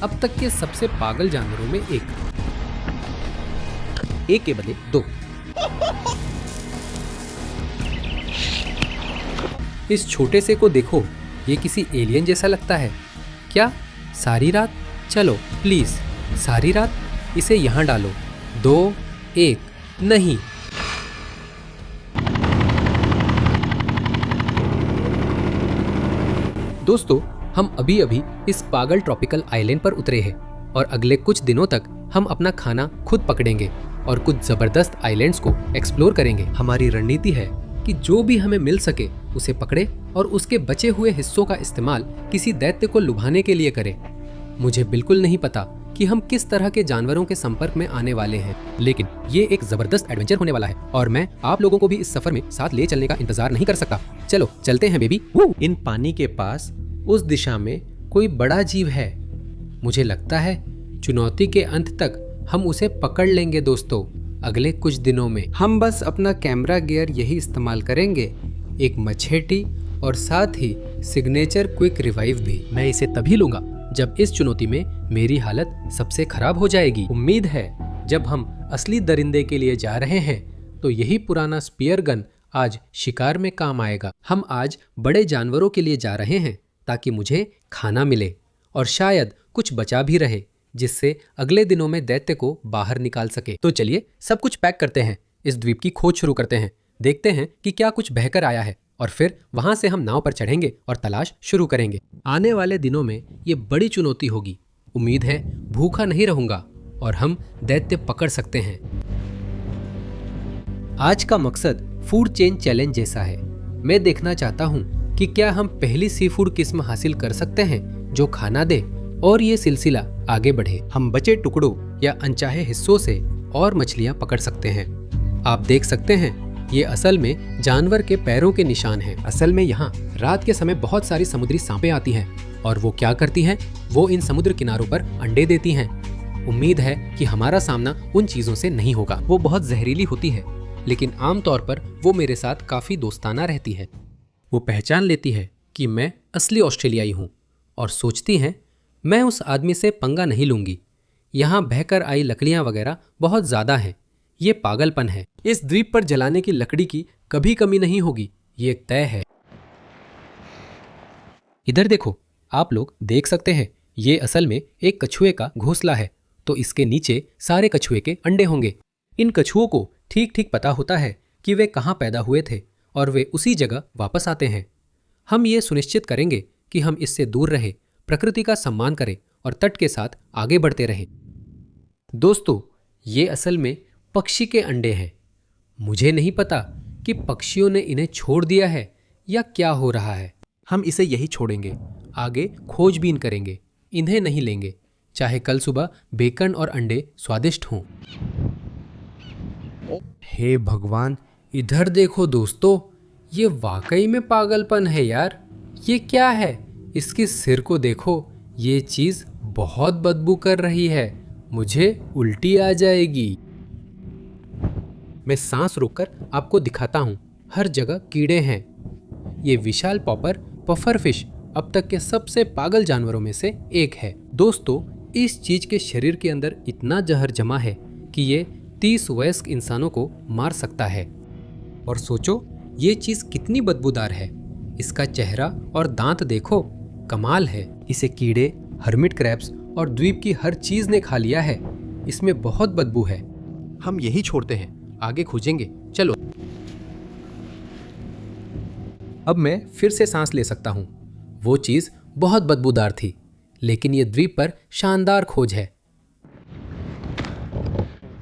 अब तक के सबसे पागल जानवरों में एक के बदले 2। इस छोटे से को देखो, ये किसी एलियन जैसा लगता है। क्या सारी रात? चलो प्लीज सारी रात इसे यहाँ डालो। 2, 1, नहीं। दोस्तों, हम अभी अभी इस पागल ट्रॉपिकल आइलैंड पर उतरे हैं और अगले कुछ दिनों तक हम अपना खाना खुद पकड़ेंगे और कुछ जबरदस्त आइलैंड्स को एक्सप्लोर करेंगे। हमारी रणनीति है कि जो भी हमें मिल सके उसे पकड़े और उसके बचे हुए हिस्सों का इस्तेमाल किसी दैत्य को लुभाने के लिए करें। मुझे बिल्कुल नहीं पता कि हम किस तरह के जानवरों के संपर्क में आने वाले हैं, लेकिन ये एक जबरदस्त एडवेंचर होने वाला है और मैं आप लोगों को भी इस सफर में साथ ले चलने का इंतजार नहीं कर सकता। चलो चलते हैं बेबी। इन पानी के पास उस दिशा में कोई बड़ा जीव है। मुझे लगता है चुनौती के अंत तक हम उसे पकड़ लेंगे दोस्तों। अगले कुछ दिनों में हम बस अपना कैमरा गियर यही इस्तेमाल करेंगे, एक मछेटी और साथ ही सिग्नेचर क्विक रिवाइव भी। मैं इसे तभी लूंगा जब इस चुनौती में मेरी हालत सबसे खराब हो जाएगी। उम्मीद है जब हम असली दरिंदे के लिए जा रहे हैं तो यही पुराना स्पीयर गन आज शिकार में काम आएगा। हम आज बड़े जानवरों के लिए जा रहे हैं ताकि मुझे खाना मिले और शायद कुछ बचा भी रहे जिससे अगले दिनों में दैत्य को बाहर निकाल सके। तो चलिए सब कुछ पैक करते हैं, इस द्वीप की खोज शुरू करते हैं, देखते हैं कि क्या कुछ बहकर आया है और फिर वहां से हम नाव पर चढ़ेंगे और तलाश शुरू करेंगे। आने वाले दिनों में ये बड़ी चुनौती होगी। उम्मीद है भूखा नहीं रहूंगा और हम दैत्य पकड़ सकते हैं। आज का मकसद फूड चेन चैलेंज जैसा है। मैं देखना चाहता हूँ कि क्या हम पहली सी फूड किस्म हासिल कर सकते हैं जो खाना दे और ये सिलसिला आगे बढ़े। हम बचे टुकड़ों या अनचाहे हिस्सों से और मछलियां पकड़ सकते हैं। आप देख सकते हैं ये असल में जानवर के पैरों के निशान हैं। असल में यहाँ रात के समय बहुत सारी समुद्री सांपें आती हैं और वो क्या करती हैं? वो इन समुद्र किनारों पर अंडे देती हैं। उम्मीद है कि हमारा सामना उन चीजों से नहीं होगा। वो बहुत जहरीली होती है, लेकिन आमतौर पर वो मेरे साथ काफी दोस्ताना रहती है। वो पहचान लेती है कि मैं असली ऑस्ट्रेलियाई हूँ और सोचती हैं मैं उस आदमी से पंगा नहीं लूंगी। यहाँ बहकर आई लकड़ियाँ वगैरह बहुत ज़्यादा हैं। ये पागलपन है। इस द्वीप पर जलाने की लकड़ी की कभी कमी नहीं होगी, ये तय है। इधर देखो, आप लोग देख सकते हैं ये असल में एक कछुए का घोंसला है, तो इसके नीचे सारे कछुए के अंडे होंगे। इन कछुओं को ठीक ठीक पता होता है कि वे कहाँ पैदा हुए थे और वे उसी जगह वापस आते हैं। हम ये सुनिश्चित करेंगे कि हम इससे दूर रहे, प्रकृति का सम्मान करें और तट के साथ आगे बढ़ते रहें। दोस्तों, ये असल में पक्षी के अंडे हैं। मुझे नहीं पता कि पक्षियों ने इन्हें छोड़ दिया है या क्या हो रहा है। हम इसे यही छोड़ेंगे, आगे खोजबीन करेंगे, इन्हें नहीं लेंगे, चाहे कल सुबह बेकन और अंडे स्वादिष्ट हों। हे भगवान, इधर देखो दोस्तों, ये वाकई में पागलपन है यार। ये क्या है? इसके सिर को देखो, ये चीज बहुत बदबू कर रही है। मुझे उल्टी आ जाएगी। मैं सांस रोककर आपको दिखाता हूँ। हर जगह कीड़े हैं। ये विशाल पॉपर पफर फिश अब तक के सबसे पागल जानवरों में से एक है। दोस्तों, इस चीज के शरीर के अंदर इतना जहर जमा है कि ये 30 वयस्क इंसानों को मार सकता है। और सोचो ये चीज कितनी बदबूदार है। इसका चेहरा और दांत देखो, कमाल है। इसे कीड़े, हर्मिट क्रैब्स और द्वीप की हर चीज ने खा लिया है। इसमें बहुत बदबू है। हम यही छोड़ते हैं, आगे खोजेंगे। चलो। अब मैं फिर से सांस ले सकता हूँ। वो चीज बहुत बदबूदार थी, लेकिन ये द्वीप पर शानदार खोज है।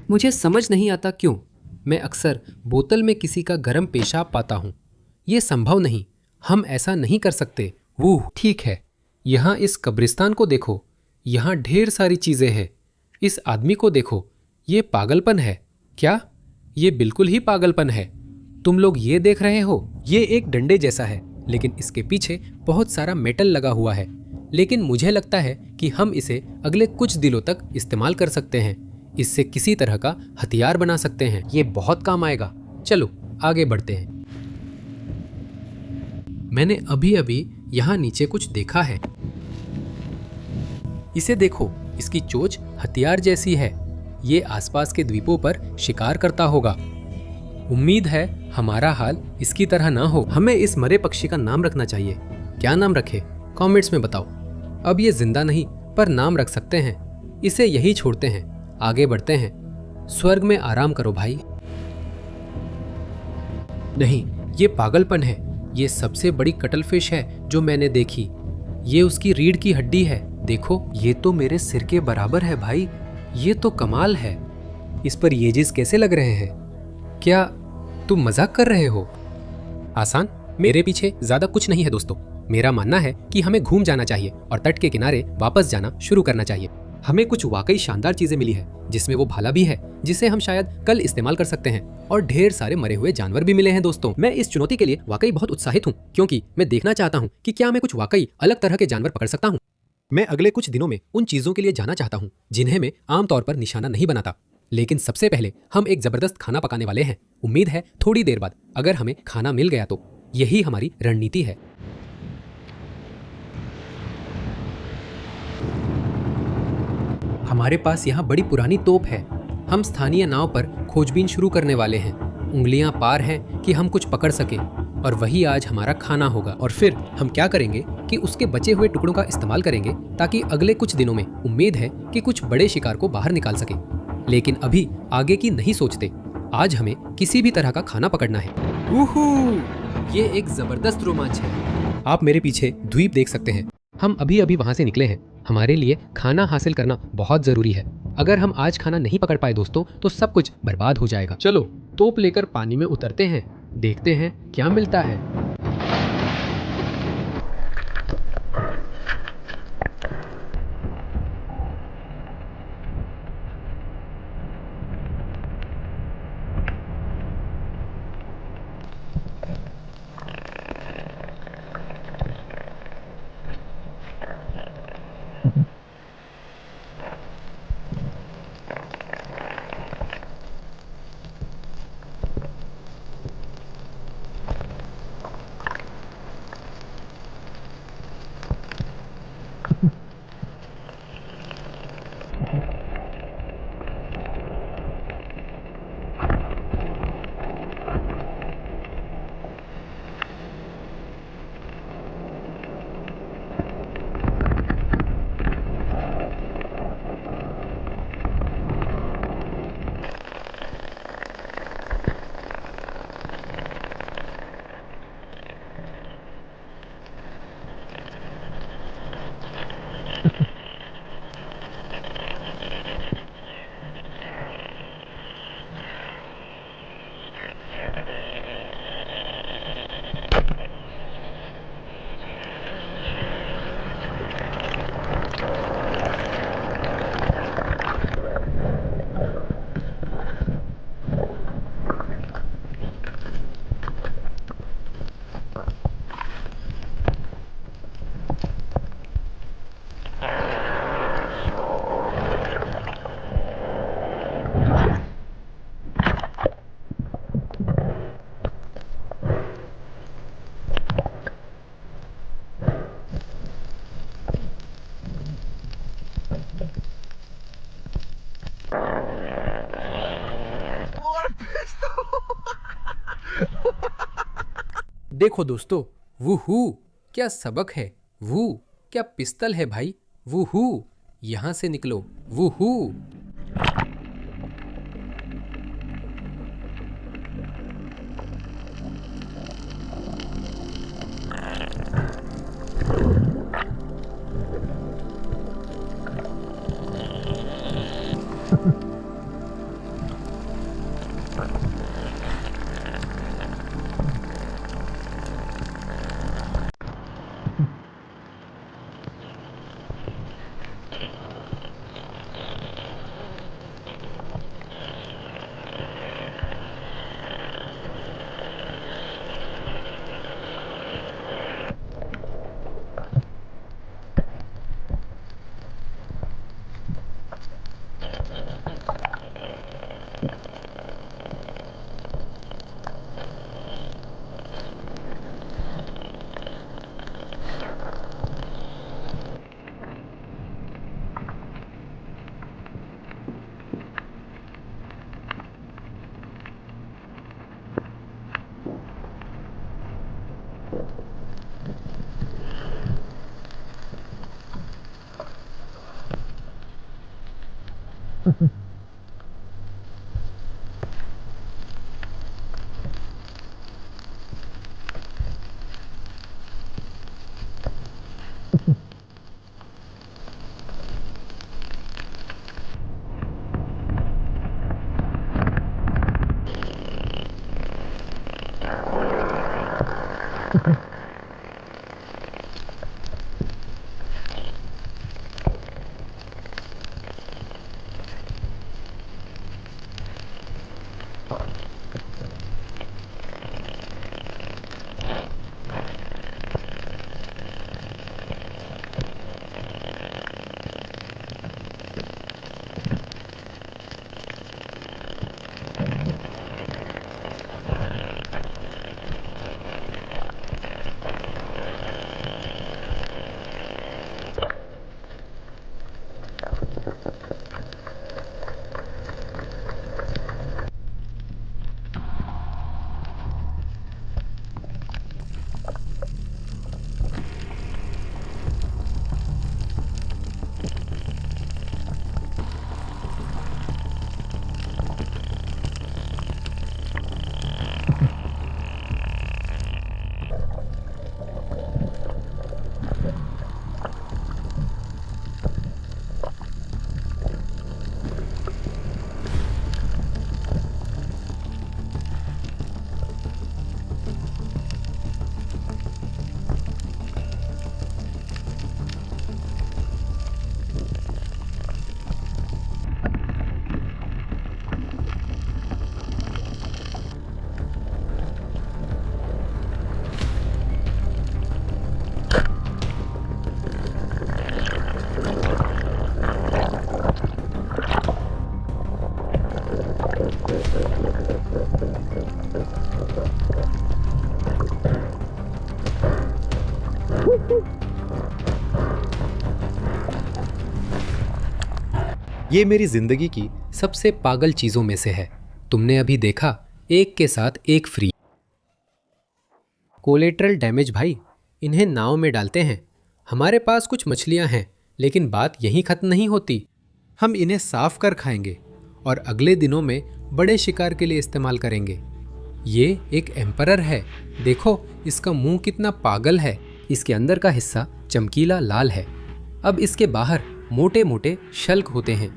मुझे समझ नहीं आता क्यों मैं अक्सर बोतल में किसी का गर्म पेशाब पाता हूँ। ये संभव नहीं, हम ऐसा नहीं कर सकते। वो ठीक है। यहाँ इस कब्रिस्तान को देखो, यहाँ ढेर सारी चीजें हैं। इस आदमी को देखो, ये पागलपन है क्या? ये बिल्कुल ही पागलपन है। तुम लोग ये देख रहे हो, ये एक डंडे जैसा है, लेकिन इसके पीछे बहुत सारा मेटल लगा हुआ है। लेकिन मुझे लगता है कि हम इसे अगले कुछ दिनों तक इस्तेमाल कर सकते हैं। इससे किसी तरह का हथियार बना सकते हैं। ये बहुत काम आएगा। चलो आगे बढ़ते हैं। मैंने अभी अभी यहाँ नीचे कुछ देखा है। इसे देखो, इसकी चोंच हथियार जैसी है। ये आसपास के द्वीपों पर शिकार करता होगा। उम्मीद है हमारा हाल इसकी तरह ना हो। हमें इस मरे पक्षी का नाम रखना चाहिए। क्या नाम रखे? कमेंट्स में बताओ। अब ये जिंदा नहीं, पर नाम रख सकते हैं। इसे यही छोड़ते हैं, आगे बढ़ते हैं। स्वर्ग में आराम करो भाई। नहीं, ये पागलपन है। ये सबसे बड़ी कटलफिश है जो मैंने देखी। ये उसकी रीढ़ की हड्डी है। देखो, ये तो मेरे सिर के बराबर है भाई। ये तो कमाल है। इस पर येजिस कैसे लग रहे हैं? क्या तुम मजाक कर रहे हो? आसान? मेरे पीछे ज्यादा कुछ नहीं है दोस्तों। मेरा मानना है कि हमें घूम जाना चाहिए और तट के किनारे वापस जाना शुरू करना चाहिए। हमें कुछ वाकई शानदार चीजें मिली है, जिसमें वो भाला भी है जिसे हम शायद कल इस्तेमाल कर सकते हैं, और ढेर सारे मरे हुए जानवर भी मिले हैं दोस्तों। मैं इस चुनौती के लिए वाकई बहुत उत्साहित हूँ, क्योंकि मैं देखना चाहता हूँ कि क्या मैं कुछ वाकई अलग तरह के जानवर पकड़ सकता हूँ। मैं अगले कुछ दिनों में उन चीजों के लिए जाना चाहता हूँ जिन्हें मैं आमतौर पर निशाना नहीं बनाता। लेकिन सबसे पहले हम एक जबरदस्त खाना पकाने वाले हैं। उम्मीद है थोड़ी देर बाद अगर हमें खाना मिल गया तो यही हमारी रणनीति है। हमारे पास यहाँ बड़ी पुरानी तोप है। हम स्थानीय नाव पर खोजबीन शुरू करने वाले हैं। उंगलियां पार हैं कि हम कुछ पकड़ सकें, और वही आज हमारा खाना होगा। और फिर हम क्या करेंगे कि उसके बचे हुए टुकड़ों का इस्तेमाल करेंगे, ताकि अगले कुछ दिनों में उम्मीद है कि कुछ बड़े शिकार को बाहर निकाल सके। लेकिन अभी आगे की नहीं सोचते। आज हमें किसी भी तरह का खाना पकड़ना है। ये एक जबरदस्त रोमांच है। आप मेरे पीछे द्वीप देख सकते हैं। हम अभी अभी वहां से निकले हैं। हमारे लिए खाना हासिल करना बहुत जरूरी है। अगर हम आज खाना नहीं पकड़ पाए दोस्तों, तो सब कुछ बर्बाद हो जाएगा। चलो तोप लेकर पानी में उतरते हैं, देखते हैं क्या मिलता है। देखो दोस्तों, वूहू क्या सबक है। वू क्या पिस्तल है भाई। वूहू, यहाँ से निकलो। वूहू। ये मेरी जिंदगी की सबसे पागल चीजों में से है। तुमने अभी देखा, एक के साथ एक फ्री। कोलेटरल डैमेज भाई, इन्हें नाव में डालते हैं। हमारे पास कुछ मछलियां हैं, लेकिन बात यहीं खत्म नहीं होती। हम इन्हें साफ कर खाएंगे और अगले दिनों में बड़े शिकार के लिए इस्तेमाल करेंगे। ये एक एम्परर है। देखो इसका मुंह कितना पागल है। इसके अंदर का हिस्सा चमकीला लाल है। अब इसके बाहर मोटे मोटे शल्क होते हैं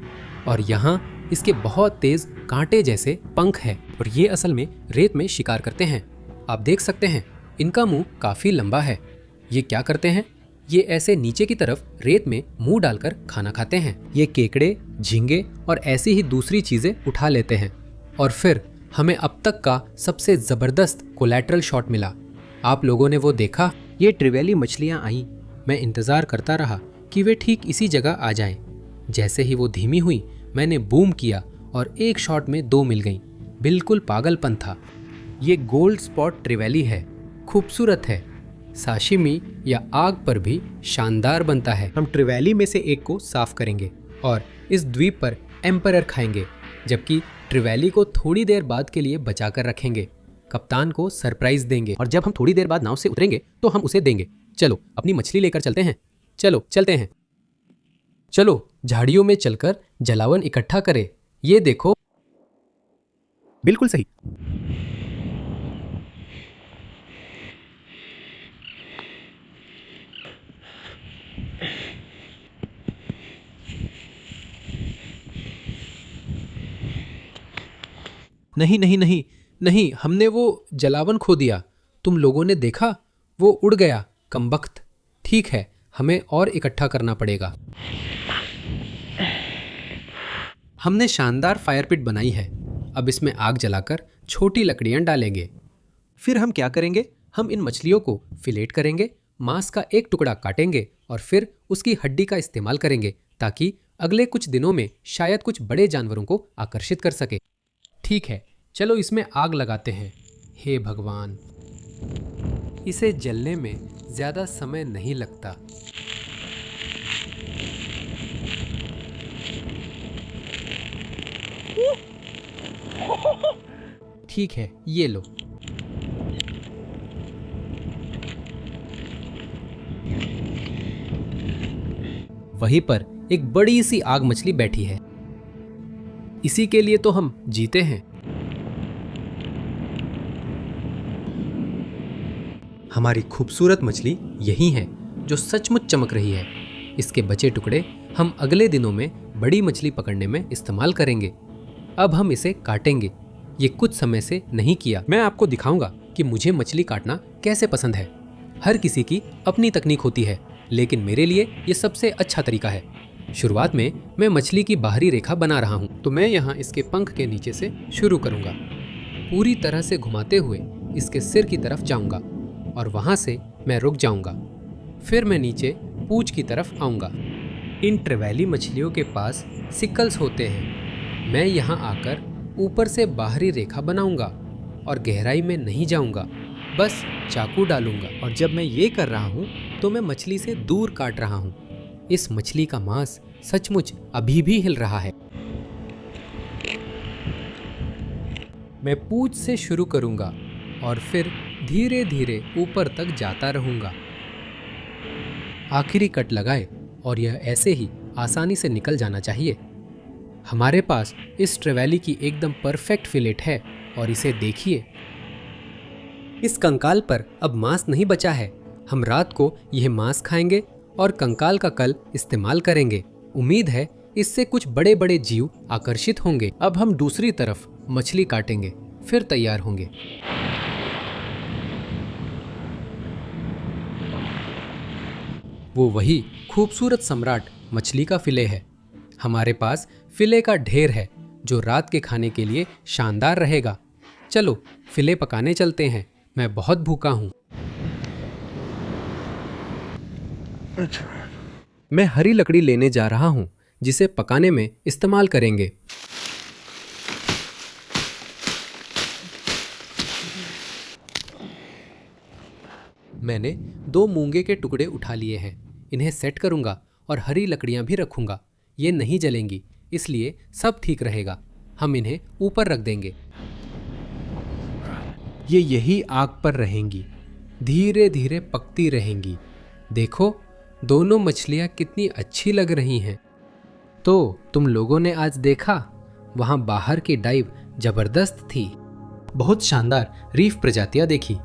और यहाँ इसके बहुत तेज कांटे जैसे पंख हैं और ये असल में रेत में शिकार करते हैं। आप देख सकते हैं इनका मुंह काफी लंबा है। ये क्या करते हैं, ये ऐसे नीचे की तरफ रेत में मुंह डालकर खाना खाते हैं। ये केकड़े, झींगे और ऐसी ही दूसरी चीजें उठा लेते हैं। और फिर हमें अब तक का सबसे जबरदस्त कोलैटरल शॉट मिला। आप लोगों ने वो देखा, ये ट्रिवेली मछलियां आई। मैं इंतजार करता रहा कि वे ठीक इसी जगह आ जाएं। जैसे ही वो धीमी हुई, मैंने बूम किया और एक शॉट में 2 मिल गईं। बिल्कुल पागलपन था। ये गोल्ड स्पॉट ट्रिवेली है, खूबसूरत है। साशिमी या आग पर भी शानदार बनता है। हम ट्रिवेली में से एक को साफ करेंगे और इस द्वीप पर एम्परर खाएंगे, जबकि ट्रिवेली को थोड़ी देर बाद के लिए बचा कर रखेंगे। कप्तान को सरप्राइज देंगे और जब हम थोड़ी देर बाद नाव से उतरेंगे तो हम उसे देंगे। चलो अपनी मछली लेकर चलते हैं। चलो चलते हैं। चलो झाड़ियों में चलकर जलावन इकट्ठा करें। ये देखो। बिल्कुल सही। नहीं नहीं नहीं नहीं, हमने वो जलावन खो दिया। तुम लोगों ने देखा, वो उड़ गया। कमबख्त। ठीक है, हमें और इकट्ठा करना पड़ेगा। हमने शानदार फायर पिट बनाई है। अब इसमें आग जलाकर छोटी लकड़ियां डालेंगे। फिर हम क्या करेंगे, हम इन मछलियों को फिलेट करेंगे, मांस का एक टुकड़ा काटेंगे और फिर उसकी हड्डी का इस्तेमाल करेंगे ताकि अगले कुछ दिनों में शायद कुछ बड़े जानवरों को आकर्षित कर सके। ठीक है, चलो इसमें आग लगाते हैं। हे भगवान, इसे जलने में ज्यादा समय नहीं लगता। ठीक है, ये लो। वहीं पर एक बड़ी सी आग मछली बैठी है। इसी के लिए तो हम जीते हैं। हमारी खूबसूरत मछली यही है जो सचमुच चमक रही है। इसके बचे टुकड़े हम अगले दिनों में बड़ी मछली पकड़ने में इस्तेमाल करेंगे। अब हम इसे काटेंगे। ये कुछ समय से नहीं किया। मैं आपको दिखाऊंगा कि मुझे मछली काटना कैसे पसंद है। हर किसी की अपनी तकनीक होती है, लेकिन मेरे लिए ये सबसे अच्छा तरीका है। शुरुआत में मैं मछली की बाहरी रेखा बना रहा हूँ, तो मैं यहाँ इसके पंख के नीचे से शुरू करूँगा। पूरी तरह से घुमाते हुए इसके सिर की तरफ जाऊँगा और वहाँ से मैं रुक जाऊँगा। फिर मैं नीचे पूंछ की तरफ आऊँगा। इन ट्रेवेली मछलियों के पास सिकल्स होते हैं। मैं यहाँ आकर ऊपर से बाहरी रेखा बनाऊँगा और गहराई में नहीं जाऊँगा, बस चाकू डालूंगा। और जब मैं ये कर रहा हूँ तो मैं मछली से दूर काट रहा हूँ। इस मछली का मांस सचमुच अभी भी हिल रहा है। मैं पूंछ से शुरू करूंगा और फिर धीरे धीरे ऊपर तक जाता रहूंगा। आखिरी कट लगाए और यह ऐसे ही आसानी से निकल जाना चाहिए। हमारे पास इस ट्रेवेली की एकदम परफेक्ट फिलेट है और इसे देखिए। इस कंकाल पर अब मांस नहीं बचा है। हम रात को यह मांस खाएंगे और कंकाल का कल इस्तेमाल करेंगे। उम्मीद है इससे कुछ बड़े बड़े जीव आकर्षित होंगे। अब हम दूसरी तरफ मछली काटेंगे, फिर तैयार होंगे। वो वही खूबसूरत सम्राट मछली का फिले है। हमारे पास फिले का ढेर है जो रात के खाने के लिए शानदार रहेगा। चलो फिले पकाने चलते हैं। मैं बहुत भूखा हूँ। मैं हरी लकड़ी लेने जा रहा हूँ जिसे पकाने में इस्तेमाल करेंगे। मैंने 2 मूंगे के टुकड़े उठा लिए हैं। इन्हें सेट करूंगा और हरी लकड़ियां भी रखूंगा। ये नहीं जलेंगी, इसलिए सब ठीक रहेगा। हम इन्हें ऊपर रख देंगे। ये यही आग पर रहेंगी, धीरे धीरे पकती रहेंगी। देखो दोनों मछलियां कितनी अच्छी लग रही हैं। तो तुम लोगों ने आज देखा, वहां बाहर की डाइव जबरदस्त थी। बहुत शानदार रीफ प्रजातियां देखी।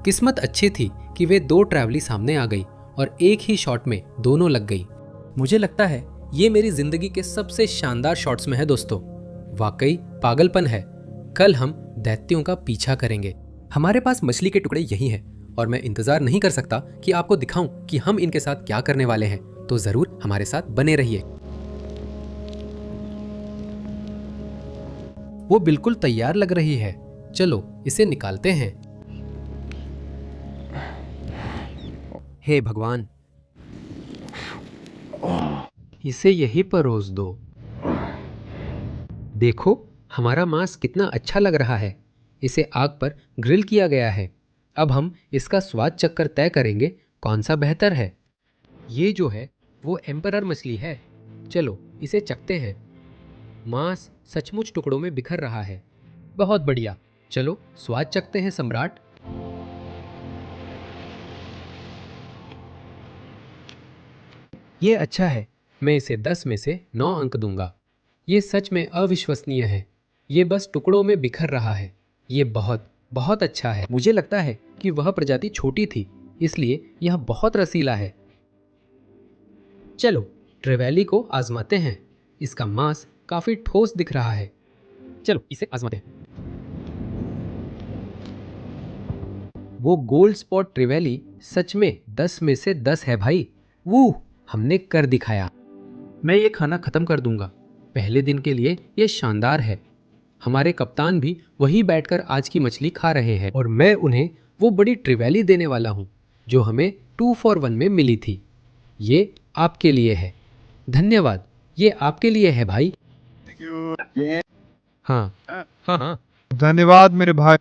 किस्मत अच्छी थी कि वे 2 ट्रैवली सामने आ गई और एक ही शॉट में दोनों लग गई। मुझे लगता है ये मेरी जिंदगी के सबसे शानदार शॉट्स में है दोस्तों। वाकई पागलपन है। कल हम दैत्यों का पीछा करेंगे। हमारे पास मछली के टुकड़े यही हैं और मैं इंतजार नहीं कर सकता कि आपको दिखाऊं कि हम इनके साथ क्या करने वाले हैं। तो जरूर हमारे साथ बने रहिए। वो बिल्कुल तैयार लग रही है। चलो इसे निकालते हैं। हे भगवान, इसे यहीं परोस दो। देखो हमारा मांस कितना अच्छा लग रहा है। इसे आग पर ग्रिल किया गया है। अब हम इसका स्वाद चखकर तय करेंगे कौन सा बेहतर है। ये जो है वो एम्परर मछली है। चलो इसे चखते हैं। मांस सचमुच टुकड़ों में बिखर रहा है। बहुत बढ़िया। चलो स्वाद चखते हैं सम्राट। ये अच्छा है। मैं इसे 10 में से 9 अंक दूंगा। ये सच में अविश्वसनीय है। ये बस टुकड़ों में बिखर रहा है। ये बहुत बहुत अच्छा है। मुझे लगता है कि वह प्रजाति छोटी थी, इसलिए यह बहुत रसीला है। चलो ट्रेवेली को आजमाते हैं। इसका मांस काफी ठोस दिख रहा है। चलो इसे आजमाते हैं। वो गोल्ड स्पॉट ट्रेवेली सच में 10 में से 10 है भाई। वो हमने कर दिखाया। मैं ये खाना खत्म कर दूंगा। पहले दिन के लिए ये शानदार है। हमारे कप्तान भी वहीं बैठकर आज की मछली खा रहे हैं और मैं उन्हें वो बड़ी ट्रिवेली देने वाला हूँ जो हमें 2 for 1 में मिली थी। ये आपके लिए है। धन्यवाद। ये आपके लिए है भाई। हाँ हाँ हाँ। धन्यवाद मेरे भाई।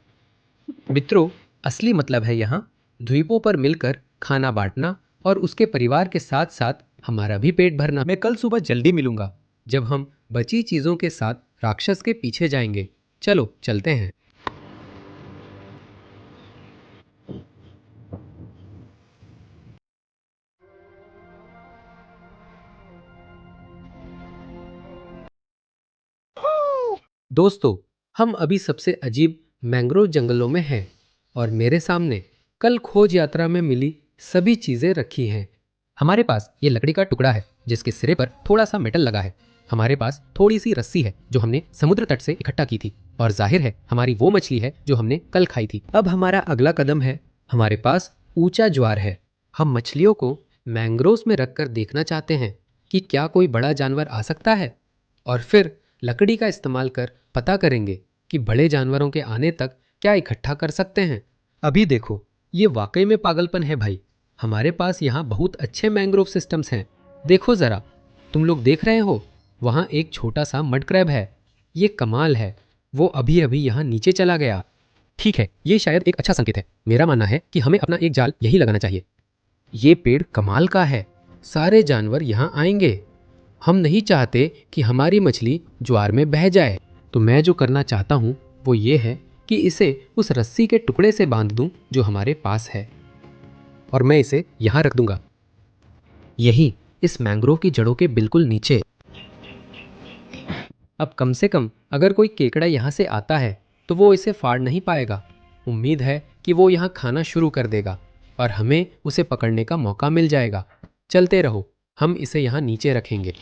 मित्रों, असली मतलब है यहाँ द्वीपों पर मिलकर खाना बांटना और उसके परिवार के साथ साथ हमारा भी पेट भरना। मैं कल सुबह जल्दी मिलूंगा जब हम बची चीजों के साथ राक्षस के पीछे जाएंगे। चलो चलते हैं। दोस्तों, हम अभी सबसे अजीब मैंग्रोव जंगलों में हैं और मेरे सामने कल खोज यात्रा में मिली सभी चीजें रखी हैं। हमारे पास ये लकड़ी का टुकड़ा है जिसके सिरे पर थोड़ा सा मेटल लगा है। हमारे पास थोड़ी सी रस्सी है जो हमने समुद्र तट से इकट्ठा की थी, और जाहिर है हमारी वो मछली है जो हमने कल खाई थी। अब हमारा अगला कदम है, हमारे पास ऊंचा ज्वार है। हम मछलियों को मैंग्रोव्स में रखकर देखना चाहते हैं कि क्या कोई बड़ा जानवर आ सकता है, और फिर लकड़ी का इस्तेमाल कर पता करेंगे कि बड़े जानवरों के आने तक क्या इकट्ठा कर सकते हैं। अभी देखो, ये वाकई में पागलपन है भाई। हमारे पास यहाँ बहुत अच्छे मैंग्रोव सिस्टम्स हैं। देखो ज़रा, तुम लोग देख रहे हो, वहाँ एक छोटा सा मड क्रैब है। ये कमाल है, वो अभी अभी यहाँ नीचे चला गया। ठीक है, ये शायद एक अच्छा संकेत है। मेरा मानना है कि हमें अपना एक जाल यहीं लगाना चाहिए। ये पेड़ कमाल का है, सारे जानवर यहाँ आएंगे। हम नहीं चाहते कि हमारी मछली ज्वार में बह जाए, तो मैं जो करना चाहता हूँ वो ये है कि इसे उस रस्सी के टुकड़े से बांध दूं जो हमारे पास है, और मैं इसे यहाँ रख दूंगा, यही इस मैंग्रोव की जड़ों के बिल्कुल नीचे। अब कम से कम अगर कोई केकड़ा यहाँ से आता है तो वो इसे फाड़ नहीं पाएगा। उम्मीद है कि वो यहाँ खाना शुरू कर देगा और हमें उसे पकड़ने का मौका मिल जाएगा। चलते रहो, हम इसे यहाँ नीचे रखेंगे।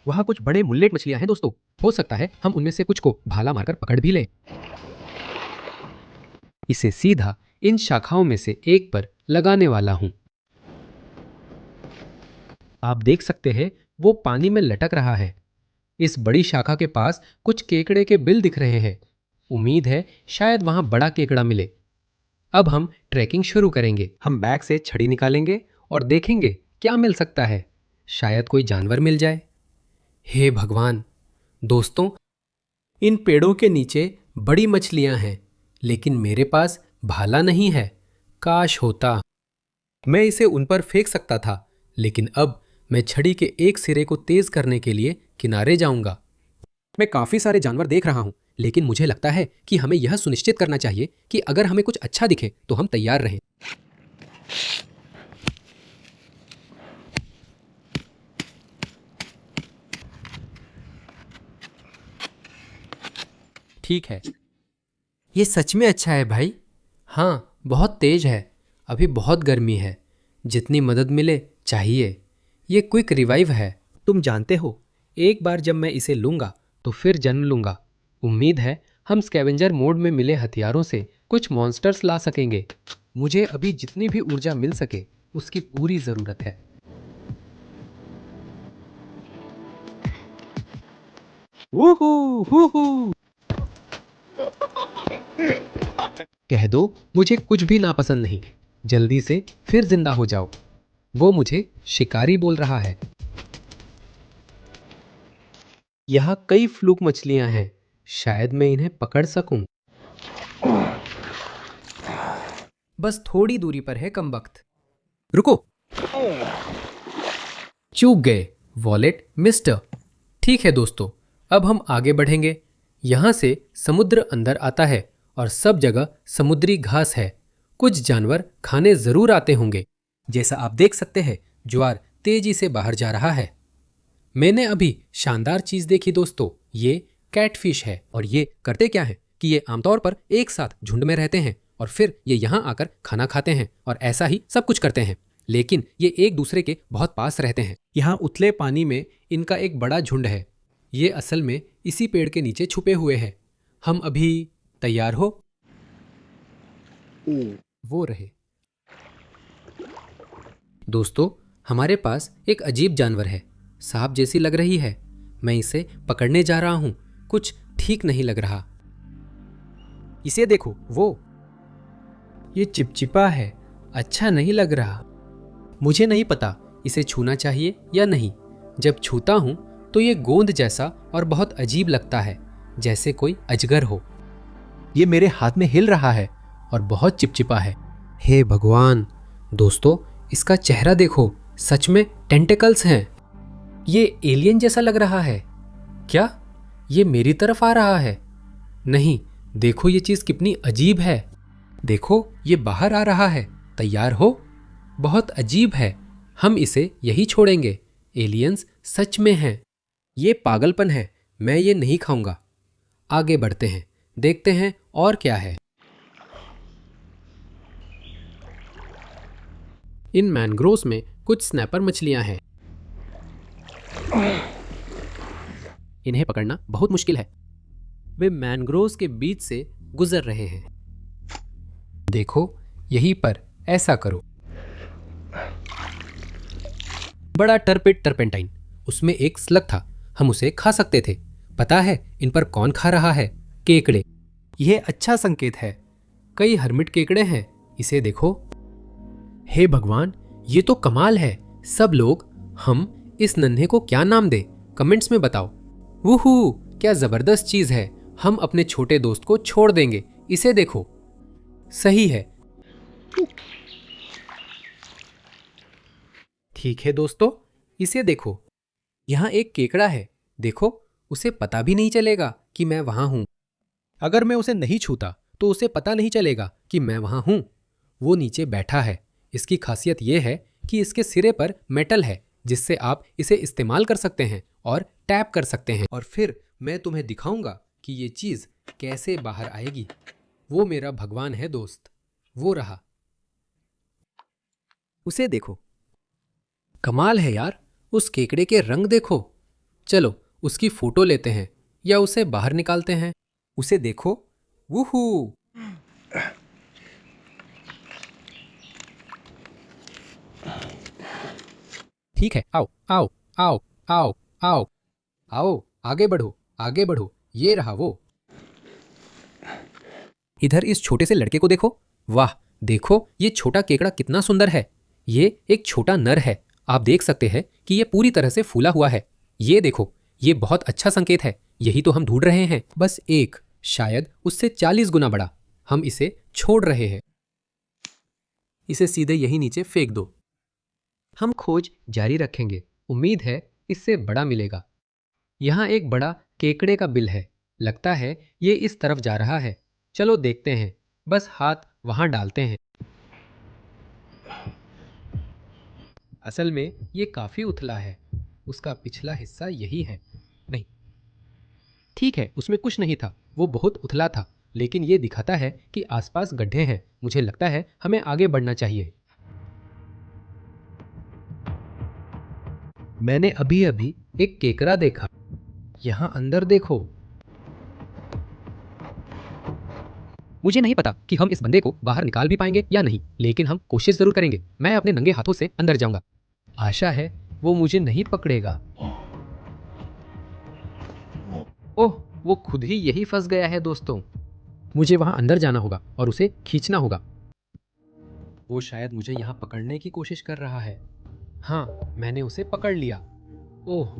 वहाँ कुछ बड़े मुल्लेट मछलियाँ हैं दोस्तों। हो सकता है हम उनमें से कुछ को भाला मारकर पकड़ भी लें। इसे सीधा इन शाखाओं में से एक पर लगाने वाला हूँ। आप देख सकते हैं वो पानी में लटक रहा है। इस बड़ी शाखा के पास कुछ केकड़े के बिल दिख रहे हैं। उम्मीद है शायद वहाँ बड़ा केकड़ा मिले। अब हम ट्रैकिंग शुरू करेंगे। हम बैग से छड़ी निकालेंगे और देखेंगे क्या मिल सकता है। शायद कोई जानवर मिल जाए। हे भगवान! दोस्तों, इन पेड़ों के नीचे बड़ी मछलियां हैं, लेकिन मेरे पास भाला नहीं है। काश होता। मैं इसे उन पर फेंक सकता था, लेकिन अब मैं छड़ी के एक सिरे को तेज करने के लिए किनारे जाऊंगा। मैं काफी सारे जानवर देख रहा हूं, लेकिन मुझे लगता है कि हमें यह सुनिश्चित करना चाहिए कि अगर हमें कुछ अच्छा दिखे तो हम तैयार रहें। ठीक है, ये सच में अच्छा है भाई। हाँ, बहुत तेज है। अभी बहुत गर्मी है। जितनी मदद मिले चाहिए। ये क्विक रिवाइव है। तुम जानते हो, एक बार जब मैं इसे लूँगा तो फिर जन्म लूँगा। उम्मीद है हम स्कैवेंजर मोड में मिले हथियारों से कुछ मॉन्स्टर्स ला सकेंगे। मुझे अभी जितनी भी ऊर्जा मिल सके उसकी पूरी ज़रूरत है। वूहू वूहू। कह दो मुझे कुछ भी नापसंद नहीं। जल्दी से फिर जिंदा हो जाओ। वो मुझे शिकारी बोल रहा है। यहाँ कई फ्लूक मछलियां हैं, शायद मैं इन्हें पकड़ सकूं। बस थोड़ी दूरी पर है कमबख्त। रुको, चूक गए। Wallet mister. ठीक है दोस्तों, अब हम आगे बढ़ेंगे। यहाँ से समुद्र अंदर आता है और सब जगह समुद्री घास है। कुछ जानवर खाने जरूर आते होंगे। जैसा आप देख सकते हैं, ज्वार तेजी से बाहर जा रहा है। मैंने अभी शानदार चीज देखी दोस्तों। ये कैटफिश है, और ये करते क्या है कि ये आमतौर पर एक साथ झुंड में रहते हैं और फिर ये यहाँ आकर खाना खाते हैं और ऐसा ही सब कुछ करते हैं, लेकिन ये एक दूसरे के बहुत पास रहते हैं। यहाँ उथले पानी में इनका एक बड़ा झुंड है। ये असल में इसी पेड़ के नीचे छुपे हुए हैं। हम अभी तैयार हो? वो रहे। दोस्तों, हमारे पास एक अजीब जानवर है। सांप जैसी लग रही है। मैं इसे पकड़ने जा रहा हूं। कुछ ठीक नहीं लग रहा। इसे देखो, वो ये चिपचिपा है। अच्छा नहीं लग रहा। मुझे नहीं पता इसे छूना चाहिए या नहीं। जब छूता हूं तो ये गोंद जैसा और बहुत अजीब लगता है, जैसे कोई अजगर हो। ये मेरे हाथ में हिल रहा है और बहुत चिपचिपा है। हे भगवान! दोस्तों, इसका चेहरा देखो, सच में टेंटिकल्स हैं। ये एलियन जैसा लग रहा है। क्या ये मेरी तरफ आ रहा है? नहीं, देखो ये चीज कितनी अजीब है। देखो, ये बाहर आ रहा है। तैयार हो? बहुत अजीब है। हम इसे यही छोड़ेंगे। एलियंस सच में हैं। ये पागलपन है, मैं ये नहीं खाऊंगा। आगे बढ़ते हैं, देखते हैं और क्या है। इन मैनग्रोव्स में कुछ स्नैपर मछलियां हैं। इन्हें पकड़ना बहुत मुश्किल है। वे मैनग्रोव्स के बीच से गुजर रहे हैं। देखो, यहीं पर ऐसा करो। बड़ा टर्पिड टर्पेंटाइन, उसमें एक स्लग था, हम उसे खा सकते थे। पता है इन पर कौन खा रहा है? केकड़े। यह अच्छा संकेत है। कई हर्मिट केकड़े हैं, इसे देखो। हे भगवान, ये तो कमाल है। सब लोग, हम इस नन्हे को क्या नाम दे? कमेंट्स में बताओ। वूहू, क्या जबरदस्त चीज है। हम अपने छोटे दोस्त को छोड़ देंगे। इसे देखो। सही है। ठीक है दोस्तों, इसे देखो। यहाँ एक केकड़ा है। देखो, उसे पता भी नहीं चलेगा कि मैं वहां हूं। अगर मैं उसे नहीं छूता तो उसे पता नहीं चलेगा कि मैं वहां हूं। वो नीचे बैठा है। इसकी खासियत यह है कि इसके सिरे पर मेटल है, जिससे आप इसे इस्तेमाल कर सकते हैं और टैप कर सकते हैं। और फिर मैं तुम्हें दिखाऊंगा कि ये चीज कैसे बाहर आएगी। वो मेरा भगवान है दोस्त। वो रहा। उसे देखो। कमाल है यार, उस केकड़े के रंग देखो। चलो उसकी फोटो लेते हैं या उसे बाहर निकालते हैं। उसे देखो। वूहू। ठीक है, आओ आओ आओ आओ आओ आओ, आगे बढ़ो आगे बढ़ो। ये रहा वो। इधर इस छोटे से लड़के को देखो। वाह, देखो ये छोटा केकड़ा कितना सुंदर है। ये एक छोटा नर है। आप देख सकते हैं कि ये पूरी तरह से फूला हुआ है। ये देखो, ये बहुत अच्छा संकेत है। यही तो हम ढूंढ रहे हैं। बस एक, शायद उससे 40 गुना बड़ा। हम इसे छोड़ रहे हैं। इसे सीधे यही नीचे फेंक दो। हम खोज जारी रखेंगे। उम्मीद है इससे बड़ा मिलेगा। यहाँ एक बड़ा केकड़े का बिल है। लगता है ये इस तरफ जा रहा है। चलो देखते हैं। बस हाथ वहां डालते हैं। असल में ये काफी उथला है। उसका पिछला हिस्सा यही है। नहीं, ठीक है, उसमें कुछ नहीं था। वो बहुत उथला था, लेकिन ये दिखाता है कि आसपास गड्ढे हैं। मुझे लगता है हमें आगे बढ़ना चाहिए। मैंने अभी अभी एक केकड़ा देखा। यहाँ अंदर देखो। मुझे नहीं पता कि हम इस बंदे को बाहर निकाल भी पाएंगे या नहीं, लेकिन हम कोशिश जरूर करेंगे। मैं अपने नंगे हाथों से अंदर जाऊंगा। आशा है वो मुझे नहीं पकड़ेगा। ओह, वो खुद ही यही फंस गया है दोस्तों। मुझे वहां अंदर जाना होगा और उसे खींचना होगा। वो शायद मुझे यहाँ पकड़ने की कोशिश कर रहा है। हाँ, मैंने उसे पकड़ लिया। ओह,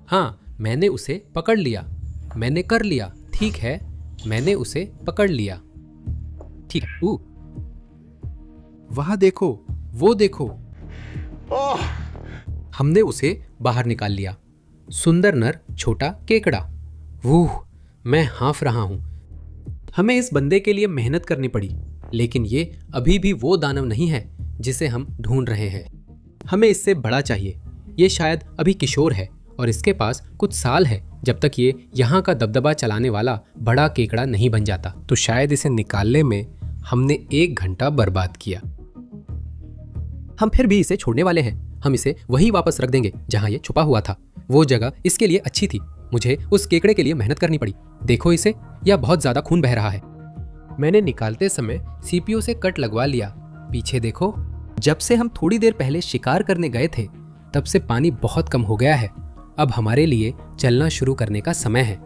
हाँ, मैंने उसे पकड़ लिया। मैंने कर लिया। ठीक है, मैंने उसे पकड़ लिया। ठीक। वहां देखो, वो देखो। हमने उसे बाहर निकाल लिया। सुंदर नर छोटा केकड़ा। वूह, मैं हाँफ रहा हूं। हमें इस बंदे के लिए मेहनत करनी पड़ी, लेकिन ये अभी भी वो दानव नहीं है जिसे हम ढूंढ रहे हैं। हमें इससे बड़ा चाहिए। ये शायद अभी किशोर है और इसके पास कुछ साल है जब तक ये यहाँ का दबदबा चलाने वाला बड़ा केकड़ा नहीं बन जाता। तो शायद इसे निकालने में हमने 1 घंटा बर्बाद किया। हम फिर भी इसे छोड़ने वाले हैं। हम इसे वही वापस रख देंगे जहाँ ये छुपा हुआ था। वो जगह इसके लिए अच्छी थी। मुझे उस केकड़े के लिए मेहनत करनी पड़ी। देखो इसे, यह बहुत ज्यादा खून बह रहा है। मैंने निकालते समय सीपीयू से कट लगवा लिया। पीछे देखो। जब से हम थोड़ी देर पहले शिकार करने गए थे, तब से पानी बहुत कम हो गया है। अब हमारे लिए चलना शुरू करने का समय है।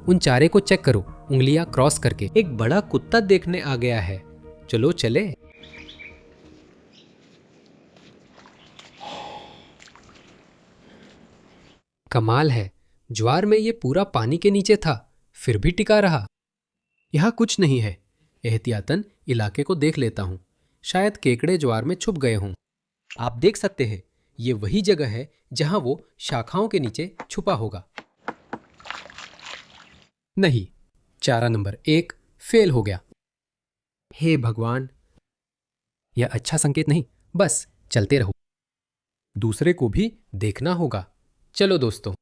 उन चारे को चेक करो, उंगलियां क्रॉस करके। एक बड़ा कुत्ता देखने आ गया है। चलो चले। कमाल है, ज्वार में ये पूरा पानी के नीचे था, फिर भी टिका रहा। यहाँ कुछ नहीं है। एहतियातन इलाके को देख लेता हूँ। शायद केकड़े ज्वार में छुप गए हों। आप देख सकते हैं, ये वही जगह है जहां वो शाखाओं के नीचे छुपा होगा। नहीं, चारा नंबर 1 फेल हो गया। हे भगवान, यह अच्छा संकेत नहीं, बस चलते रहो। दूसरे को भी देखना होगा। चलो दोस्तों।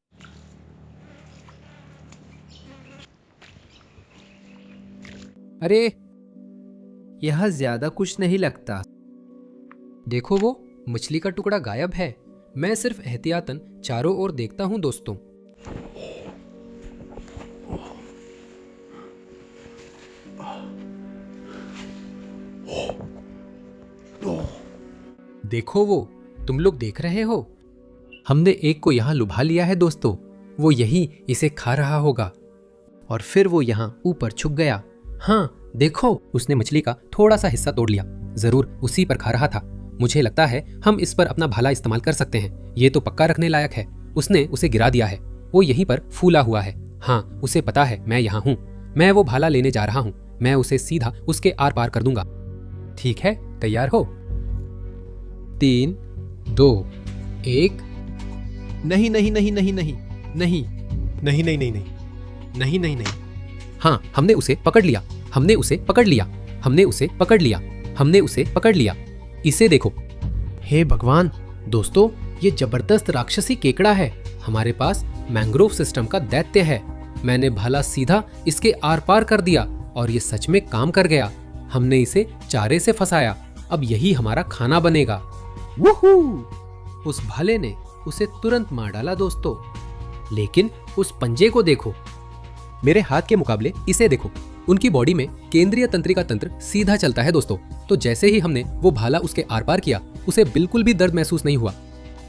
अरे, यह ज्यादा कुछ नहीं लगता। देखो, वो मछली का टुकड़ा गायब है। मैं सिर्फ एहतियातन चारों ओर देखता हूं दोस्तों। देखो, वो तुम लोग देख रहे हो? हमने एक को यहां लुभा लिया है दोस्तों। वो यही इसे खा रहा होगा और फिर वो यहां ऊपर छुप गया। हाँ देखो, उसने मछली का थोड़ा सा हिस्सा तोड़ लिया। जरूर उसी पर खा रहा था। मुझे लगता है हम इस पर अपना भाला इस्तेमाल कर सकते हैं। ये तो पक्का रखने लायक है। उसने उसे गिरा दिया है। वो यहीं पर फूला हुआ है। हाँ, उसे पता है मैं यहाँ हूँ। मैं वो भाला लेने जा रहा हूँ। मैं उसे सीधा उसके आर पार कर दूंगा। ठीक है, तैयार हो? 3, 2, 1। नहीं नहीं नहीं नहीं नहीं नहीं नहीं नहीं नहीं नहीं नहीं नहीं। हाँ, हमने उसे पकड़ लिया। हमने उसे पकड़ लिया। हमने उसे पकड़ लिया। हमने उसे पकड़ लिया। इसे देखो। हे भगवान दोस्तों, ये जबरदस्त राक्षसी केकड़ा है। हमारे पास मैंग्रोव सिस्टम का दैत्य है। मैंने भाला सीधा इसके आर पार कर दिया और ये सच में काम कर गया। हमने इसे चारे से फंसाया। अब यही हमारा खाना बनेगा। वूहू! उस भाले ने उसे तुरंत मार डाला दोस्तों। लेकिन उस पंजे को देखो। मेरे हाथ के मुकाबले इसे देखो। उनकी बॉडी में केंद्रीय तंत्रिका तंत्र सीधा चलता है दोस्तों। तो जैसे ही हमने वो भाला उसके आर पार किया, उसे बिल्कुल भी दर्द महसूस नहीं हुआ।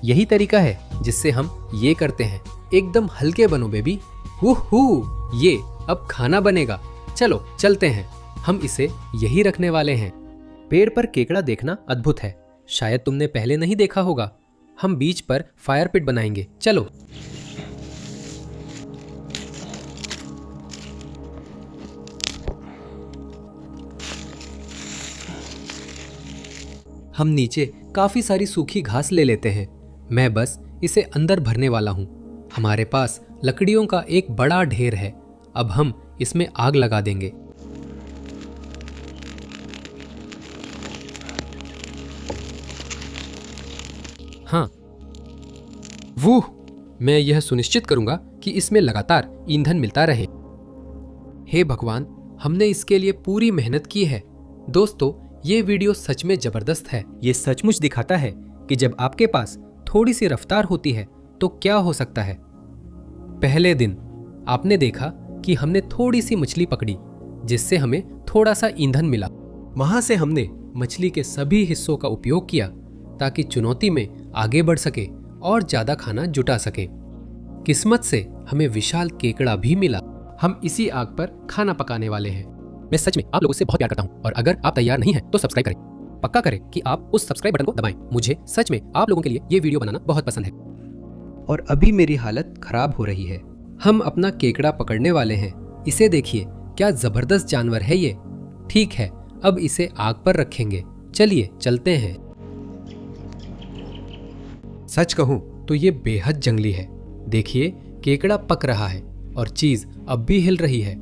यही तरीका है जिससे हम ये करते हैं। एकदम हल्के बनो बेबी। हु ये अब खाना बनेगा। चलो चलते हैं। हम इसे यही रखने वाले हैं। पेड़ पर केकड़ा देखना अद्भुत है। शायद तुमने पहले नहीं देखा होगा। हम बीच पर फायर पिट बनाएंगे। चलो। हम नीचे काफी सारी सूखी घास ले लेते हैं। मैं बस इसे अंदर भरने वाला हूँ। हमारे पास लकड़ियों का एक बड़ा ढेर है। अब हम इसमें आग लगा देंगे। हाँ, वो मैं यह सुनिश्चित करूंगा कि इसमें लगातार ईंधन मिलता रहे। हे भगवान, हमने इसके लिए पूरी मेहनत की है। दोस्तों, ये वीडियो सच में जबरदस्त है। ये सचमुच दिखाता है कि जब आपके पास थोड़ी सी रफ्तार होती है तो क्या हो सकता है। पहले दिन आपने देखा कि हमने थोड़ी सी मछली पकड़ी, जिससे हमें थोड़ा सा ईंधन मिला। वहां से हमने मछली के सभी हिस्सों का उपयोग किया ताकि चुनौती में आगे बढ़ सके और ज्यादा खाना जुटा सके। किस्मत से हमें विशाल केकड़ा भी मिला। हम इसी आग पर खाना पकाने वाले हैं। मैं सच में आप लोगों से बहुत प्यार करता हूं और अगर आप तैयार नहीं हैं तो सब्सक्राइब करें। पक्का करें कि आप उस सब्सक्राइब बटन को दबाएं। मुझे सच में आप लोगों के लिए ये वीडियो बनाना बहुत पसंद है। और अभी मेरी हालत खराब हो रही है। हम अपना केकड़ा पकड़ने वाले हैं। इसे देखिए, क्या जबरदस्त जानवर है ये। ठीक है, अब इसे आग पर रखेंगे। चलिए चलते हैं। सच कहूं तो ये बेहद जंगली है। देखिए, केकड़ा पक रहा है और चीज अब भी हिल रही है।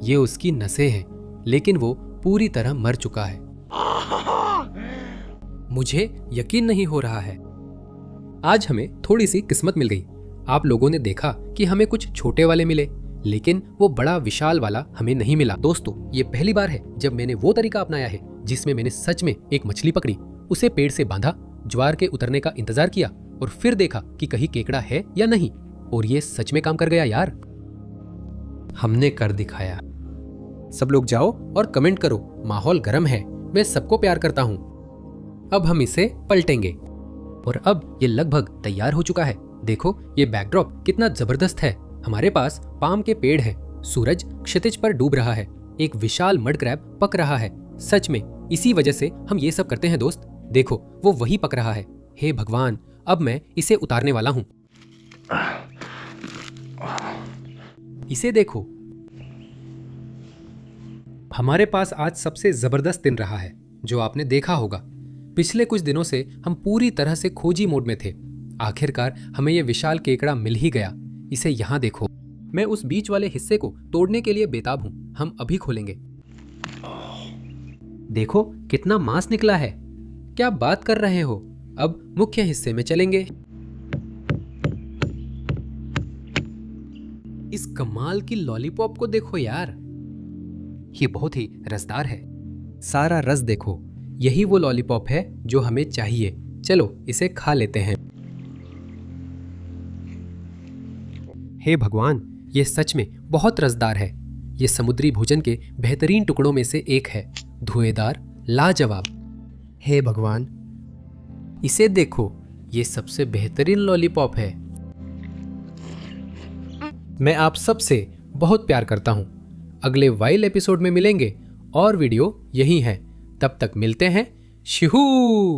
ये उसकी नसें हैं, लेकिन वो पूरी तरह मर चुका है। मुझे यकीन नहीं हो रहा है। आज हमें थोड़ी सी किस्मत मिल गई। आप लोगों ने देखा कि हमें कुछ छोटे वाले मिले, लेकिन वो बड़ा विशाल वाला हमें नहीं मिला। दोस्तों, ये पहली बार है जब मैंने वो तरीका अपनाया है जिसमें मैंने सच में एक मछली पकड़ी, उसे पेड़ से बांधा, ज्वार के उतरने का इंतजार किया और फिर देखा कि कहीं केकड़ा है या नहीं। और ये सच में काम कर गया यार। हमने कर दिखाया। सब लोग जाओ और कमेंट करो। माहौल गर्म है। मैं सबको प्यार करता हूं। अब हम इसे पलटेंगे और अब ये लगभग तैयार हो चुका है। देखो, ये बैकड्रॉप कितना जबरदस्त है। हमारे पास पाम के पेड़ हैं। सूरज क्षितिज पर डूब रहा है। एक विशाल मड क्रैब पक रहा है। सच में इसी वजह से हम ये सब करते हैं दोस्त। देखो, वो वही पक रहा है। हे भगवान, अब मैं इसे उतारने वाला हूं। इसे देखो। हमारे पास आज सबसे जबरदस्त दिन रहा है जो आपने देखा होगा। पिछले कुछ दिनों से हम पूरी तरह से खोजी मोड में थे। आखिरकार हमें यह विशाल केकड़ा मिल ही गया। इसे यहाँ देखो। मैं उस बीच वाले हिस्से को तोड़ने के लिए बेताब हूं। हम अभी खोलेंगे। देखो कितना मांस निकला है। क्या बात कर रहे हो? अब मुख्य हिस्से में चलेंगे। इस कमाल की लॉलीपॉप को देखो यार, ये बहुत ही रसदार है। सारा रस देखो, यही वो लॉलीपॉप है जो हमें चाहिए। चलो इसे खा लेते हैं। हे भगवान, ये सच में बहुत रसदार है। ये समुद्री भोजन के बेहतरीन टुकड़ों में से एक है। धुएंदार, लाजवाब। हे भगवान, इसे देखो, ये सबसे बेहतरीन लॉलीपॉप है। मैं आप सबसे बहुत प्यार करता हूं। अगले वाइल्ड एपिसोड में मिलेंगे और वीडियो यही है। तब तक मिलते हैं। शिहू।